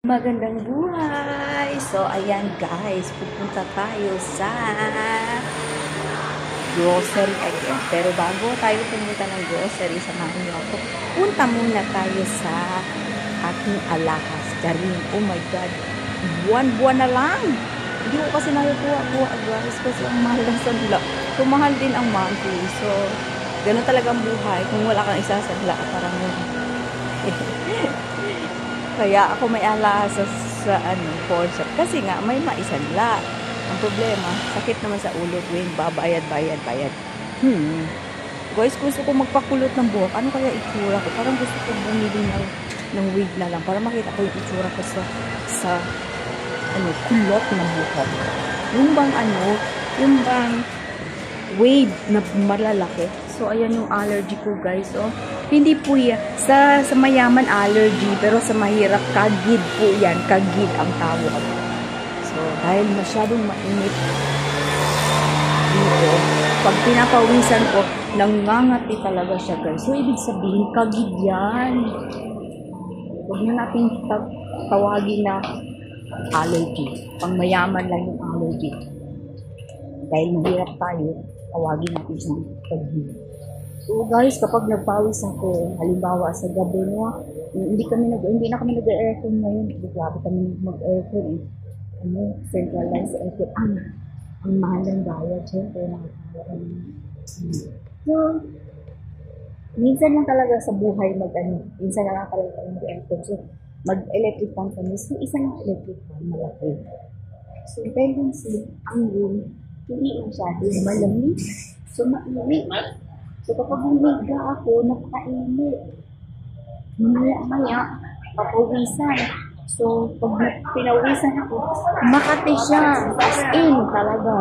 Magandang buhay! So, ayan guys, pupunta tayo sa grocery again. Pero bago tayo pumunta ng grocery, samahan niyo ako. Punta muna tayo sa aking alahas. Karin, oh my God, buwan-buwan na lang! Hindi ko kasi nakukuha guys, kasi ang mahal ng sanla. Tumahal din ang monthly. So, ganun talaga ang buhay. Kung wala kang isasadla, parang kaya ako may alahas sa forceps. Kasi nga, may maisanla. Ang problema, sakit naman sa ulo tuwing bayad. Guys, gusto ko magpakulot ng buhok. Ano kaya itsura ko? Parang gusto ko bumili ng wig na lang para makita ko yung itsura ko sa kulot ng buhok. Yung bang wave na malalaki. So, ayan yung allergy ko, guys. So, hindi po yan. Sa mayaman allergy, pero sa mahirap, kagid po yan. Kagid ang tawag. So, dahil masyadong mainit dito, pag pinapawisan ko, nangangati talaga siya, guys. So, ibig sabihin, kagid yan. Huwag na natin tawagin na allergy. Pang mayaman lang yung allergy. Dahil mahirap tayo, tawagin natin siyang kagid. So guys, kapag nagpawis ako, halimbawa sa gabi, no, hindi na kami nag-aircon ngayon. Grabe kami mag-aircon eh. Centralized aircon. Ang mahal ng bayad, syempre. So, minsan lang talaga sa buhay minsan lang talaga mag-aircon. So, mag-electric fan kami. So, isang electric fan malaki. So, tendency, ang room, hindi masyado malamig. So, mainit. So, kapag humiga ako, napakainit. Maya, papawisan. So, pag pinawisan ako, makati siya. As in, talaga.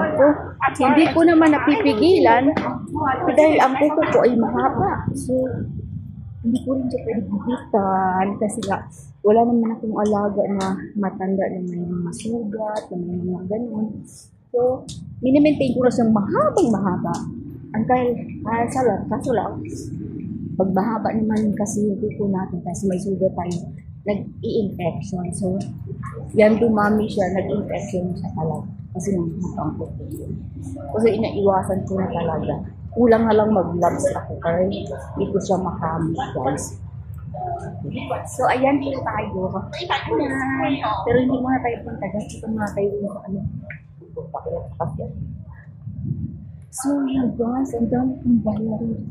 So, hindi ko naman napipigilan dahil ang kuko ko ay mahaba. So, hindi ko rin siya pwede bibitan kasi nga, wala naman akong alaga na matanda na may mga sugat, na may mga ganun. So, minimaintain ko na siyang mahaba. Ang kaso lang, pag mahaba naman kasi yung kuko natin, kasi may sugat tayo, nag-i-infection. So, yan dumami siya, nag-infection siya talaga. Kasi mahaba ang kuko. Kasi inaiwasan ko na talaga. Kulang na lang mag-gloves ako, kaya hindi ko siya makamit, guys. So, ayan din tayo. Pero hindi muna tayo punta, kasi ito muna tayo yung So, yun guys, ang dami kong bayarin.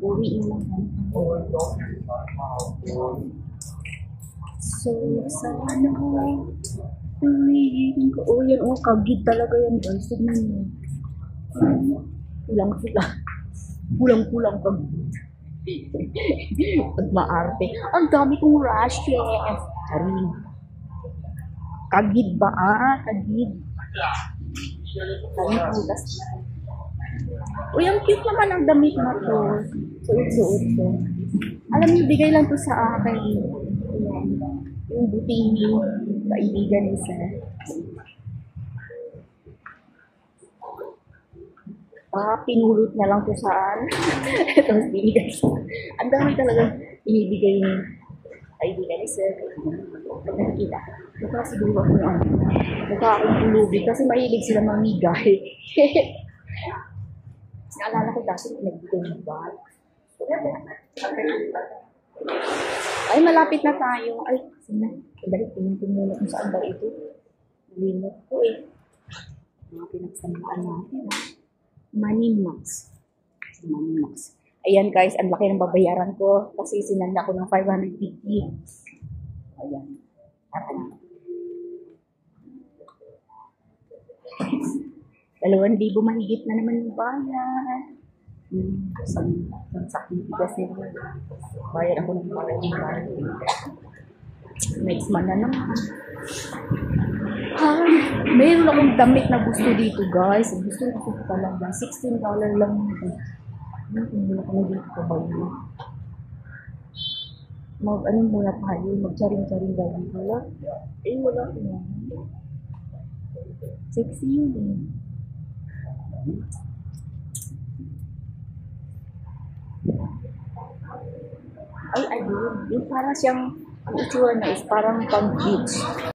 Uwi na lang. So, sana uwiin ko. Oh, yan. Oh, kagid talaga yan guys. Tignan nyo. Kulang-kulang kagid. Pag maarte. Ang dami kong rashes. Kagid ba? Kagid. Putas. Uy, ang cute naman ang damit na to. Suot ko. Alam niyo, bigay lang to sa akin. Ayan. Yung buting kaibigan ni Sir. Pinulot niya lang to saan. Tapos binigay siya. Ang dami talaga binibigay yung kaibigan ni Sir. Pag nakikita. Baka siguro ako baka akong pulubi kasi mahilig sila mamigay. Naalala ko dati nagbigay ng bag. Ay, malapit na tayo. Ay, sige. Balik, tingin muna kung saan ba ito. Limot ko eh. Mga pinagsamaan natin. Money Max. Ayan guys, ang laki ng babayaran ko kasi sinanda ko ng 550. Ayan. 2,000 mahigit na naman yung bayan. Isang saking tigas nila. Bayad ako ng bayan. Next month na naman. Mayroon akong damit na gusto dito guys. Gusto ko talaga. $16 lang. Hindi na kami dito pa ba yun? Muna tayo. Mag-charing-charing dahil wala. Wala ko na. Sexy yun eh. Ay, ayun. Yung para siyang Ang itsura niya is parang pang beach.